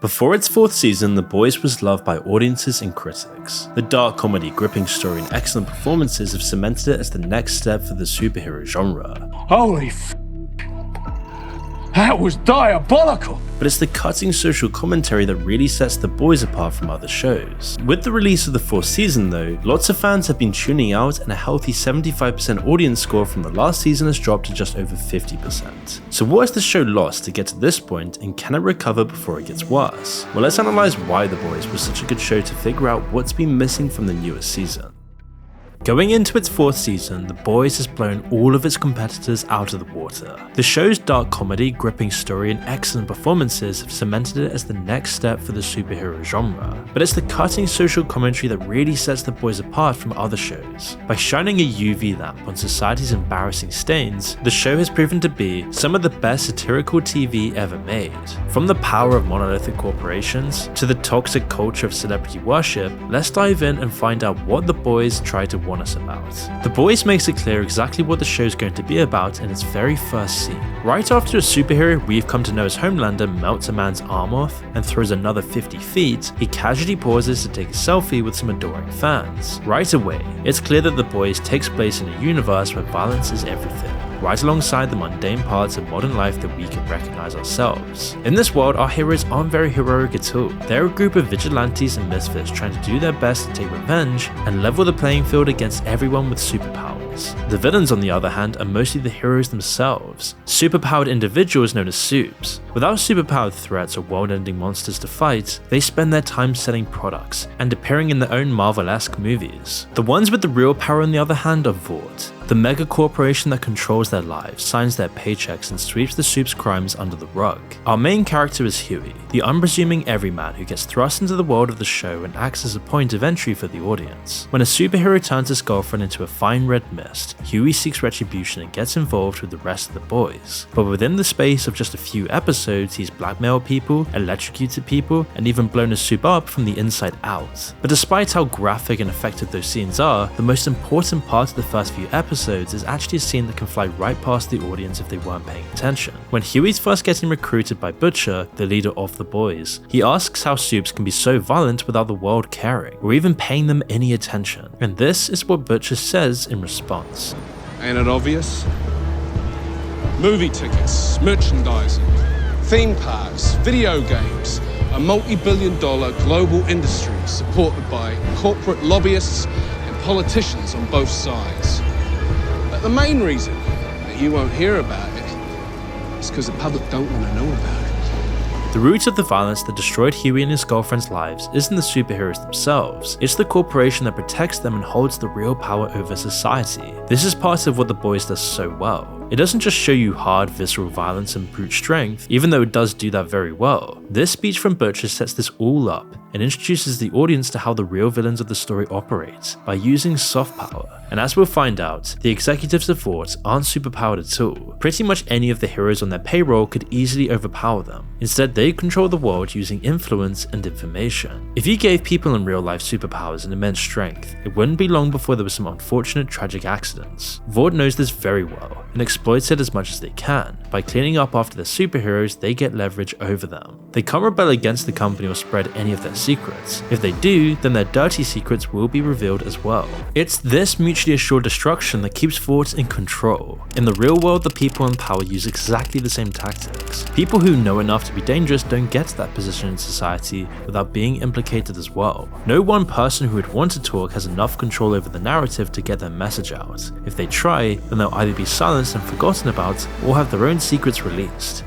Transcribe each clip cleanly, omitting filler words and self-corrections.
Before its fourth season, The Boys was loved by audiences and critics. The dark comedy, gripping story, and excellent performances have cemented it as the next step for the superhero genre. Holy f***. That was diabolical! But it's the cutting social commentary that really sets The Boys apart from other shows. With the release of the fourth season though, lots of fans have been tuning out and a healthy 75% audience score from the last season has dropped to just over 50%. So what has the show lost to get to this point, and can it recover before it gets worse? Well, let's analyze why The Boys was such a good show to figure out what's been missing from the newest season. Going into its fourth season, The Boys has blown all of its competitors out of the water. The show's dark comedy, gripping story, and excellent performances have cemented it as the next step for the superhero genre. But it's the cutting social commentary that really sets The Boys apart from other shows. By shining a UV lamp on society's embarrassing stains, the show has proven to be some of the best satirical TV ever made. From the power of monolithic corporations to the toxic culture of celebrity worship, let's dive in and find out what The Boys try to warn us about. The Boys makes it clear exactly what the show's going to be about in its very first scene. Right after a superhero we've come to know as Homelander melts a man's arm off and throws another 50 feet, he casually pauses to take a selfie with some adoring fans. Right away, it's clear that The Boys takes place in a universe where violence is everything, right alongside the mundane parts of modern life that we can recognize ourselves. In this world, our heroes aren't very heroic at all. They're a group of vigilantes and misfits trying to do their best to take revenge and level the playing field against everyone with superpowers. The villains, on the other hand, are mostly the heroes themselves, superpowered individuals known as supes. Without superpowered threats or world-ending monsters to fight, they spend their time selling products and appearing in their own Marvel-esque movies. The ones with the real power, on the other hand, are Vought, the mega corporation that controls their lives, signs their paychecks, and sweeps the soup's crimes under the rug. Our main character is Huey, the unpresuming everyman who gets thrust into the world of the show and acts as a point of entry for the audience. When a superhero turns his girlfriend into a fine red mist, Huey seeks retribution and gets involved with the rest of the boys. But within the space of just a few episodes, he's blackmailed people, electrocuted people, and even blown a soup up from the inside out. But despite how graphic and effective those scenes are, the most important part of the first few episodes is actually a scene that can fly right past the audience if they weren't paying attention. When Huey's first getting recruited by Butcher, the leader of the boys, he asks how supes can be so violent without the world caring, or even paying them any attention. And this is what Butcher says in response. Ain't it obvious? Movie tickets, merchandising, theme parks, video games, a multi-billion-dollar global industry supported by corporate lobbyists and politicians on both sides. But the main reason that you won't hear about it is because the public don't want to know about it. The root of the violence that destroyed Huey and his girlfriend's lives isn't the superheroes themselves, it's the corporation that protects them and holds the real power over society. This is part of what The Boys does so well. It doesn't just show you hard, visceral violence and brute strength, even though it does do that very well. This speech from Butcher sets this all up and introduces the audience to how the real villains of the story operate, by using soft power. And as we'll find out, the executives of Vought aren't superpowered at all. Pretty much any of the heroes on their payroll could easily overpower them. Instead, they control the world using influence and information. If you gave people in real life superpowers and immense strength, it wouldn't be long before there were some unfortunate tragic accidents. Vought knows this very well, and exploits it as much as they can. By cleaning up after their superheroes, they get leverage over them. They can't rebel against the company or spread any of their secrets. If they do, then their dirty secrets will be revealed as well. It's this mutually assured destruction that keeps Vought in control. In the real world, the people in power use exactly the same tactics. People who know enough to be dangerous don't get to that position in society without being implicated as well. No one person who would want to talk has enough control over the narrative to get their message out. If they try, then they'll either be silenced and forgotten about, or have their own secrets released.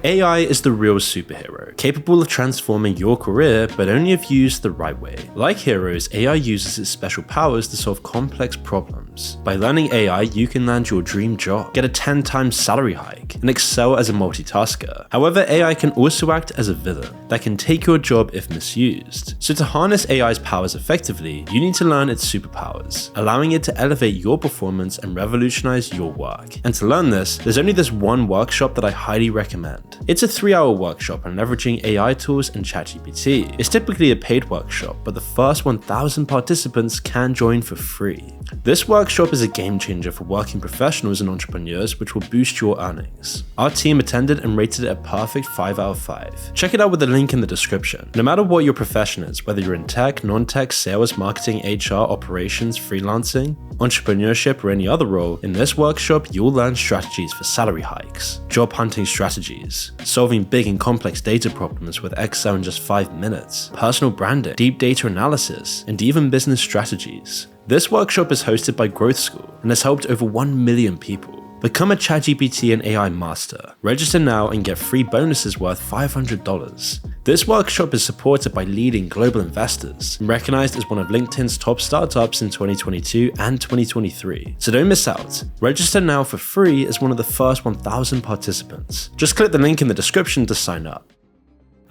AI is the real superhero, capable of transforming your career, but only if used the right way. Like heroes, AI uses its special powers to solve complex problems. By learning AI, you can land your dream job, get a 10 times salary hike, and excel as a multitasker. However, AI can also act as a villain that can take your job if misused. So to harness AI's powers effectively, you need to learn its superpowers, allowing it to elevate your performance and revolutionize your work. And to learn this, there's only this one workshop that I highly recommend. It's a 3-hour workshop on leveraging AI tools and ChatGPT. It's typically a paid workshop, but the first 1,000 participants can join for free. This workshop is a game changer for working professionals and entrepreneurs, which will boost your earnings. Our team attended and rated it a perfect 5 out of 5. Check it out with the link in the description. No matter what your profession is, whether you're in tech, non-tech, sales, marketing, HR, operations, freelancing, entrepreneurship, or any other role, in this workshop you'll learn strategies for salary hikes, job hunting strategies, solving big and complex data problems with Excel in just 5 minutes, personal branding, deep data analysis, and even business strategies. This workshop is hosted by Growthschool and has helped over 1 million people. Become a ChatGPT and AI master. Register now and get free bonuses worth $500. This workshop is supported by leading global investors and recognized as one of LinkedIn's top startups in 2022 and 2023. So don't miss out. Register now for free as one of the first 1,000 participants. Just click the link in the description to sign up.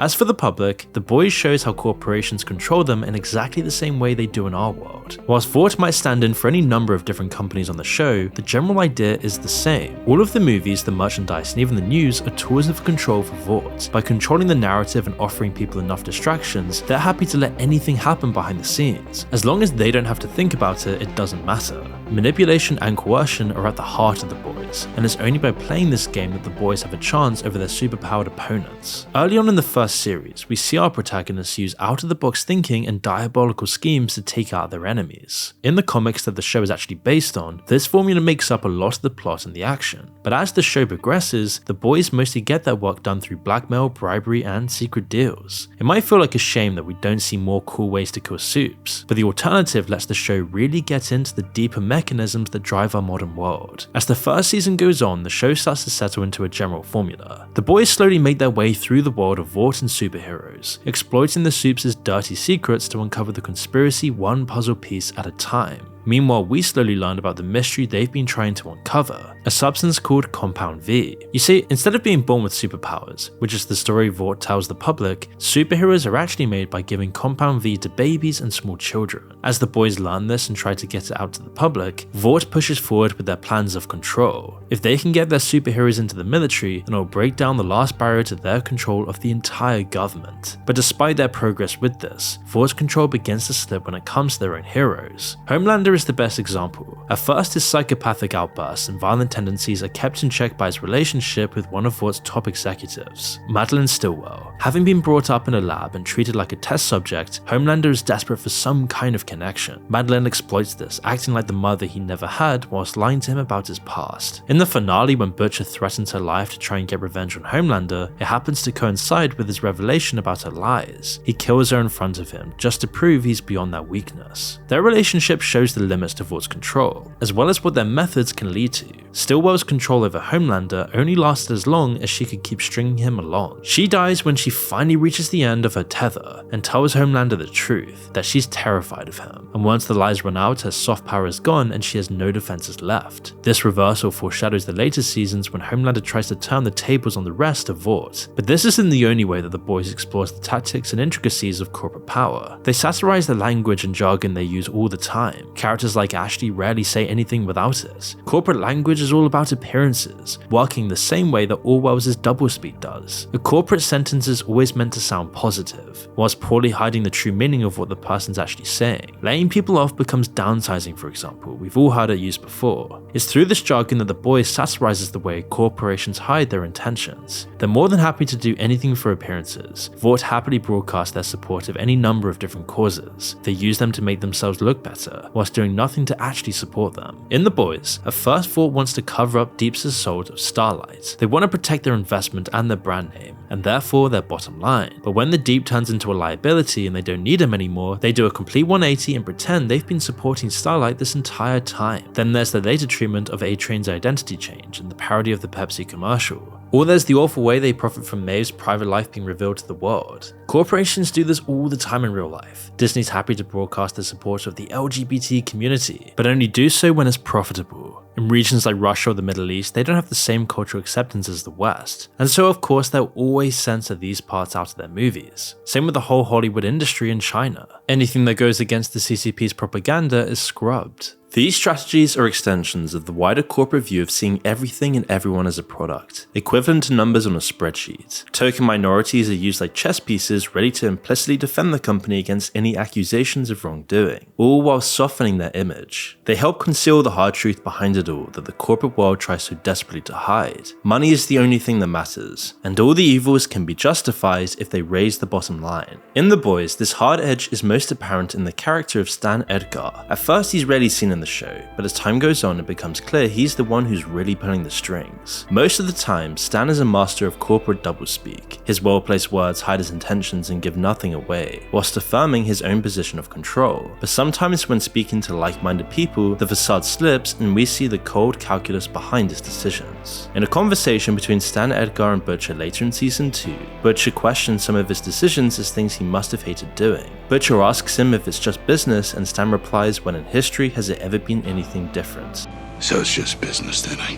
As for the public, The Boys shows how corporations control them in exactly the same way they do in our world. Whilst Vought might stand in for any number of different companies on the show, the general idea is the same. All of the movies, the merchandise, and even the news are tools of control for Vought. By controlling the narrative and offering people enough distractions, they're happy to let anything happen behind the scenes. As long as they don't have to think about it, it doesn't matter. Manipulation and coercion are at the heart of The Boys, and it's only by playing this game that the boys have a chance over their superpowered opponents. Early on in the first series, we see our protagonists use out-of-the-box thinking and diabolical schemes to take out their enemies. In the comics that the show is actually based on, this formula makes up a lot of the plot and the action. But as the show progresses, the boys mostly get their work done through blackmail, bribery, and secret deals. It might feel like a shame that we don't see more cool ways to kill Supes, but the alternative lets the show really get into the deeper mechanisms that drive our modern world. As the first season goes on, the show starts to settle into a general formula. The boys slowly make their way through the world of Vought and superheroes, exploiting the Supes' dirty secrets to uncover the conspiracy one puzzle piece at a time. Meanwhile, we slowly learn about the mystery they've been trying to uncover, a substance called Compound V. You see, instead of being born with superpowers, which is the story Vought tells the public, superheroes are actually made by giving Compound V to babies and small children. As the boys learn this and try to get it out to the public, Vought pushes forward with their plans of control. If they can get their superheroes into the military, then it'll break down the last barrier to their control of the entire government. But despite their progress with this, Vaught's control begins to slip when it comes to their own heroes. Homelander is the best example. At first, his psychopathic outbursts and violent tendencies are kept in check by his relationship with one of Vaught's top executives, Madeline Stillwell. Having been brought up in a lab and treated like a test subject, Homelander is desperate for some kind of connection. Madeline exploits this, acting like the mother he never had whilst lying to him about his past. In the finale, when Butcher threatens her life to try and get revenge on Homelander, it happens to coincide with his revelation about her lies. He kills her in front of him, just to prove he's beyond that weakness. Their relationship shows the limits to Vaught's control, as well as what their methods can lead to. Stillwell's control over Homelander only lasted as long as she could keep stringing him along. She dies when she finally reaches the end of her tether and tells Homelander the truth, that she's terrified of him, and once the lies run out, her soft power is gone and she has no defenses left. This reversal foreshadows the later seasons when Homelander tries to turn the tables on the rest of Vought. But this isn't the only way that the boys explores the tactics and intricacies of corporate power. They satirize the language and jargon they use all the time. Characters like Ashley rarely say anything without it. Corporate language is all about appearances, working the same way that Orwell's doublespeak does. A corporate sentence is always meant to sound positive, whilst poorly hiding the true meaning of what the person's actually saying. Laying people off becomes downsizing, for example. We've all heard it used before. It's through this jargon that the boys satirizes the way corporations hide their intentions. They're more than happy to do anything for appearances. Vought happily broadcast their support of any number of different causes. They use them to make themselves look better, whilst doing nothing to actually support them. In The Boys, at first Vought wants to cover up Deep's assault of Starlight. They want to protect their investment and their brand name, and therefore their bottom line. But when the Deep turns into a liability and they don't need him anymore, they do a complete 180 and pretend they've been supporting Starlight this entire time. Then there's the later treatment of A-Train's identity change and the parody of the Pepsi commercial. Or there's the awful way they profit from Maeve's private life being revealed to the world. Corporations do this all the time in real life. Disney's happy to broadcast their support of the LGBT community, but only do so when it's profitable. In regions like Russia or the Middle East, they don't have the same cultural acceptance as the West, and so of course they'll always censor these parts out of their movies. Same with the whole Hollywood industry in China. Anything that goes against the CCP's propaganda is scrubbed. These strategies are extensions of the wider corporate view of seeing everything and everyone as a product, equivalent to numbers on a spreadsheet. Token minorities are used like chess pieces ready to implicitly defend the company against any accusations of wrongdoing, all while softening their image. They help conceal the hard truth behind it all that the corporate world tries so desperately to hide. Money is the only thing that matters, and all the evils can be justified if they raise the bottom line. In The Boys, this hard edge is most apparent in the character of Stan Edgar. At first he's rarely seen in the show, but as time goes on it becomes clear he's the one who's really pulling the strings. Most of the time, Stan is a master of corporate doublespeak. His well-placed words hide his intentions and give nothing away, whilst affirming his own position of control. But sometimes when speaking to like-minded people, the facade slips and we see the cold calculus behind his decisions. In a conversation between Stan Edgar and Butcher later in season 2, Butcher questions some of his decisions as things he must have hated doing. Butcher asks him if it's just business, and Stan replies, when in history has it ever been anything different? So it's just business then, eh?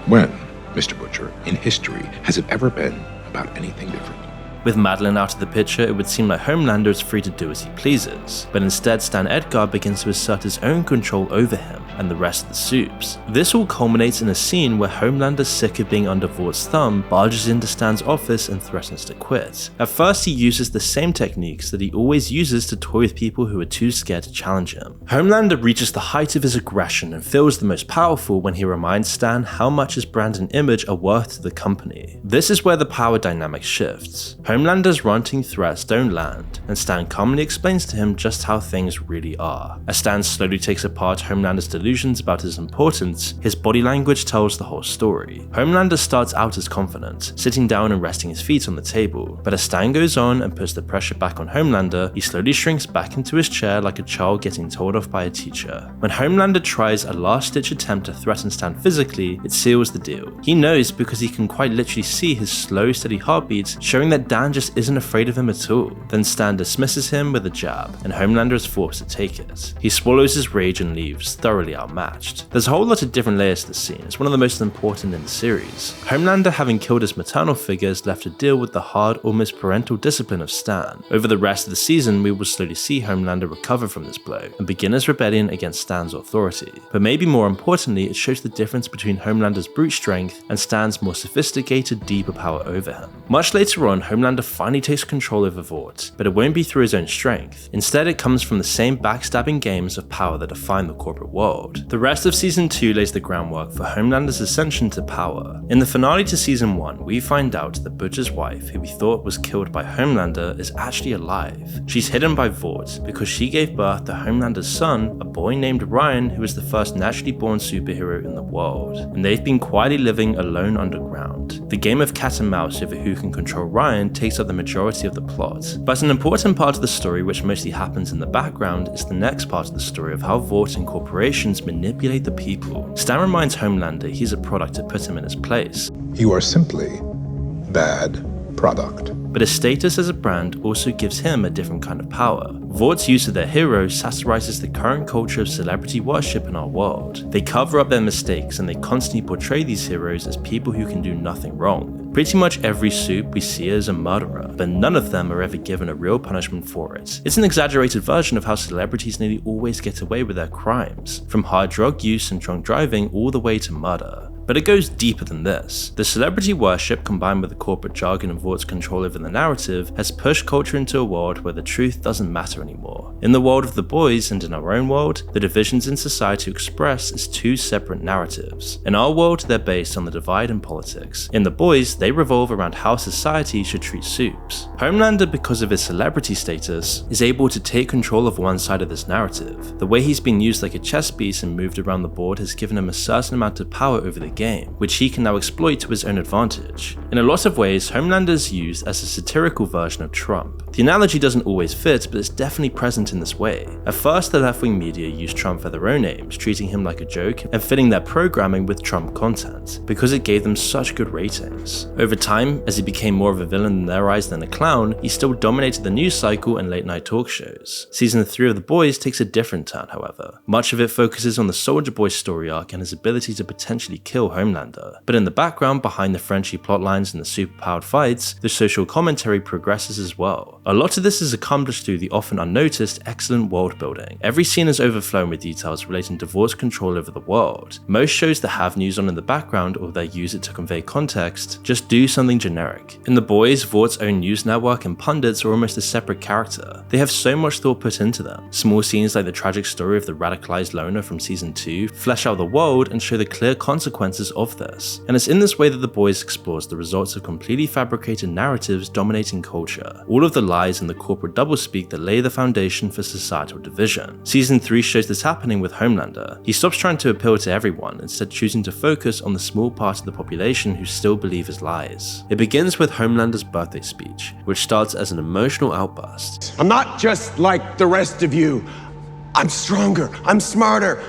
When, Mr. Butcher, in history, has it ever been about anything different? With Madeline out of the picture, it would seem like Homelander is free to do as he pleases, but instead Stan Edgar begins to assert his own control over him and the rest of the Supes. This all culminates in a scene where Homelander, sick of being under Vaught's thumb, barges into Stan's office and threatens to quit. At first he uses the same techniques that he always uses to toy with people who are too scared to challenge him. Homelander reaches the height of his aggression and feels the most powerful when he reminds Stan how much his brand and image are worth to the company. This is where the power dynamic shifts. Homelander's ranting threats don't land, and Stan calmly explains to him just how things really are. As Stan slowly takes apart Homelander's delusions about his importance, his body language tells the whole story. Homelander starts out as confident, sitting down and resting his feet on the table, but as Stan goes on and puts the pressure back on Homelander, he slowly shrinks back into his chair like a child getting told off by a teacher. When Homelander tries a last-ditch attempt to threaten Stan physically, it seals the deal. He knows because he can quite literally see his slow, steady heartbeats, showing that Dan just isn't afraid of him at all. Then Stan dismisses him with a jab, and Homelander is forced to take it. He swallows his rage and leaves, thoroughly outmatched. There's a whole lot of different layers to the scene. It's one of the most important in the series. Homelander, having killed his maternal figures, left to deal with the hard, almost parental discipline of Stan. Over the rest of the season, we will slowly see Homelander recover from this blow and begin his rebellion against Stan's authority. But maybe more importantly, it shows the difference between Homelander's brute strength and Stan's more sophisticated, deeper power over him. Much later on, Homelander finally takes control over Vought, but it won't be through his own strength. Instead, it comes from the same backstabbing games of power that define the corporate world. The rest of season 2 lays the groundwork for Homelander's ascension to power. In the finale to season 1, we find out that Butcher's wife, who we thought was killed by Homelander, is actually alive. She's hidden by Vought because she gave birth to Homelander's son, a boy named Ryan, who is the first naturally born superhero in the world, and they've been quietly living alone underground. The game of cat and mouse over who can control Ryan takes up the majority of the plot, but an important part of the story which mostly happens in the background is the next part of the story of how Vought and corporations manipulate the people. Stan reminds Homelander he's a product to put him in his place. You are simply bad product. But his status as a brand also gives him a different kind of power. Vaught's use of their heroes satirizes the current culture of celebrity worship in our world. They cover up their mistakes and they constantly portray these heroes as people who can do nothing wrong. Pretty much every Supe we see as a murderer, but none of them are ever given a real punishment for it. It's an exaggerated version of how celebrities nearly always get away with their crimes, from hard drug use and drunk driving all the way to murder. But it goes deeper than this. The celebrity worship combined with the corporate jargon and Vaught's control over the narrative has pushed culture into a world where the truth doesn't matter anymore. In the world of The Boys and in our own world, the divisions in society express as two separate narratives. In our world, they're based on the divide in politics. In The Boys, they revolve around how society should treat Supes. Homelander, because of his celebrity status, is able to take control of one side of this narrative. The way he's been used like a chess piece and moved around the board has given him a certain amount of power over the game, which he can now exploit to his own advantage. In a lot of ways, Homelander is used as a satirical version of Trump. The analogy doesn't always fit, but it's definitely present in this way. At first, the left-wing media used Trump for their own aims, treating him like a joke and filling their programming with Trump content, because it gave them such good ratings. Over time, as he became more of a villain in their eyes than a clown, he still dominated the news cycle and late night talk shows. Season 3 of The Boys takes a different turn, however. Much of it focuses on the Soldier Boy story arc and his ability to potentially kill Homelander. But in the background, behind the Frenchie plotlines and the superpowered fights, the social commentary progresses as well. A lot of this is accomplished through the often unnoticed, excellent world building. Every scene is overflowing with details relating to Vaught's control over the world. Most shows that have news on in the background or that use it to convey context just do something generic. In The Boys, Vaught's own news network and pundits are almost a separate character. They have so much thought put into them. Small scenes like the tragic story of the radicalized loner from season 2 flesh out the world and show the clear consequences of this. And it's in this way that The Boys explores the results of completely fabricated narratives dominating culture. All of the lies and the corporate doublespeak that lay the foundation for societal division. Season 3 shows this happening with Homelander. He stops trying to appeal to everyone, instead choosing to focus on the small part of the population who still believe his lies. It begins with Homelander's birthday speech, which starts as an emotional outburst. I'm not just like the rest of you. I'm stronger, I'm smarter,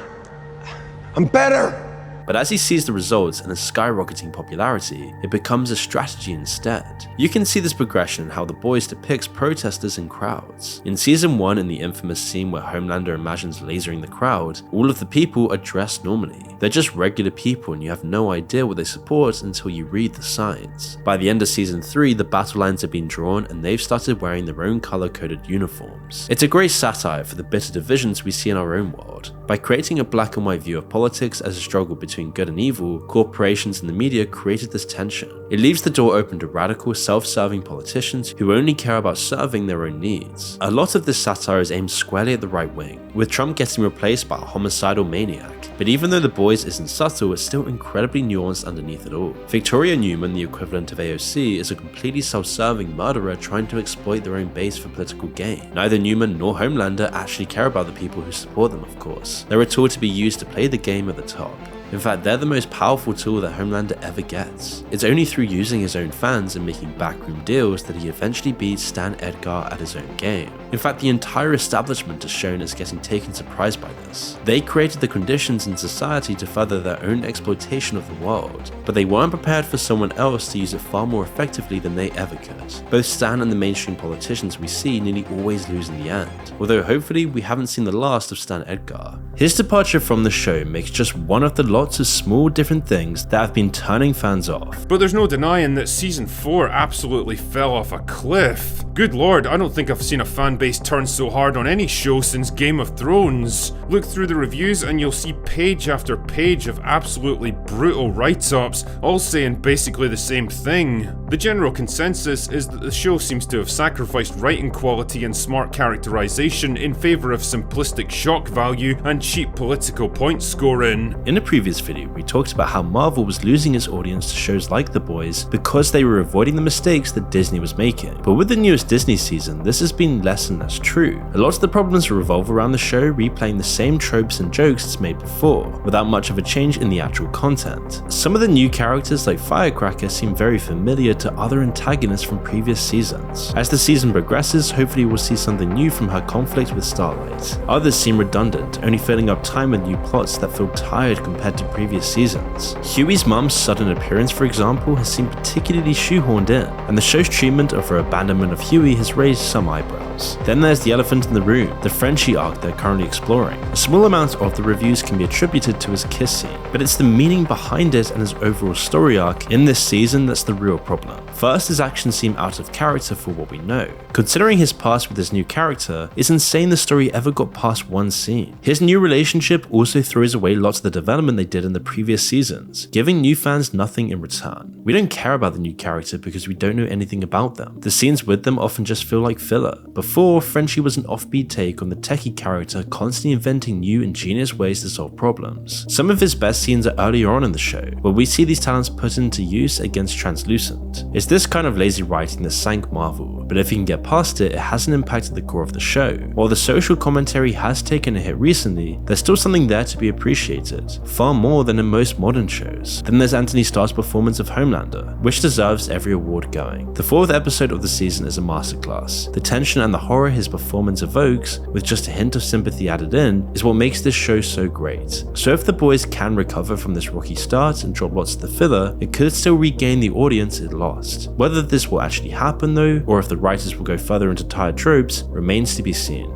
I'm better. But as he sees the results and his skyrocketing popularity, it becomes a strategy instead. You can see this progression in how The Boys depicts protesters in crowds. In season 1, in the infamous scene where Homelander imagines lasering the crowd, all of the people are dressed normally. They're just regular people and you have no idea what they support until you read the signs. By the end of season 3, the battle lines have been drawn and they've started wearing their own color-coded uniforms. It's a great satire for the bitter divisions we see in our own world. By creating a black and white view of politics as a struggle between good and evil, corporations and the media created this tension. It leaves the door open to radical, self-serving politicians who only care about serving their own needs. A lot of this satire is aimed squarely at the right wing, with Trump getting replaced by a homicidal maniac. But even though The Boys isn't subtle, it's still incredibly nuanced underneath it all. Victoria Newman, the equivalent of AOC, is a completely self-serving murderer trying to exploit their own base for political gain. Neither Newman nor Homelander actually care about the people who support them, of course. They're a tool to be used to play the game at the top. In fact, they're the most powerful tool that Homelander ever gets. It's only through using his own fans and making backroom deals that he eventually beats Stan Edgar at his own game. In fact, the entire establishment is shown as getting taken surprise by this. They created the conditions in society to further their own exploitation of the world, but they weren't prepared for someone else to use it far more effectively than they ever could. Both Stan and the mainstream politicians we see nearly always lose in the end, although hopefully we haven't seen the last of Stan Edgar. His departure from the show makes just one of the lots of small different things that have been turning fans off. But there's no denying that season 4 absolutely fell off a cliff. Good lord, I don't think I've seen a fan base turn so hard on any show since Game of Thrones. Look through the reviews and you'll see page after page of absolutely brutal write-ups, all saying basically the same thing. The general consensus is that the show seems to have sacrificed writing quality and smart characterization in favour of simplistic shock value and cheap political point scoring. In a previous video, we talked about how Marvel was losing its audience to shows like The Boys because they were avoiding the mistakes that Disney was making. But with the newest Disney season, this has been less and less true. A lot of the problems revolve around the show replaying the same tropes and jokes it's made before, without much of a change in the actual content. Some of the new characters like Firecracker seem very familiar to other antagonists from previous seasons. As the season progresses, hopefully we'll see something new from her conflict with Starlight. Others seem redundant, only filling up time with new plots that feel tired compared to previous seasons. Huey's mum's sudden appearance, for example, has seemed particularly shoehorned in, and the show's treatment of her abandonment of Huey has raised some eyebrows. Then there's the elephant in the room, the Frenchie arc they're currently exploring. A small amount of the reviews can be attributed to his kiss scene, but it's the meaning behind it and his overall story arc in this season that's the real problem. First, his actions seem out of character for what we know. Considering his past with his new character, it's insane the story ever got past one scene. His new relationship also throws away lots of the development they did in the previous seasons, giving new fans nothing in return. We don't care about the new character because we don't know anything about them. The scenes with them often just feel like filler. Before, Frenchie was an offbeat take on the techie character constantly inventing new ingenious ways to solve problems. Some of his best scenes are earlier on in the show, where we see these talents put into use against Translucent. It's this kind of lazy writing that sank Marvel, but but if you can get past it, it hasn't impacted the core of the show. While the social commentary has taken a hit recently, there's still something there to be appreciated, far more than in most modern shows. Then there's Anthony Starr's performance of Homelander, which deserves every award going. The 4th episode of the season is a masterclass. The tension and the horror his performance evokes, with just a hint of sympathy added in, is what makes this show so great. So if the boys can recover from this rocky start and drop lots of the filler, it could still regain the audience it lost. Whether this will actually happen though, or if the writers will go further into tired tropes, remains to be seen.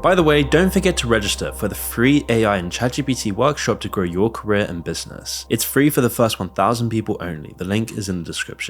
By the way, don't forget to register for the free AI and ChatGPT workshop to grow your career and business. It's free for the first 1,000 people only. The link is in the description.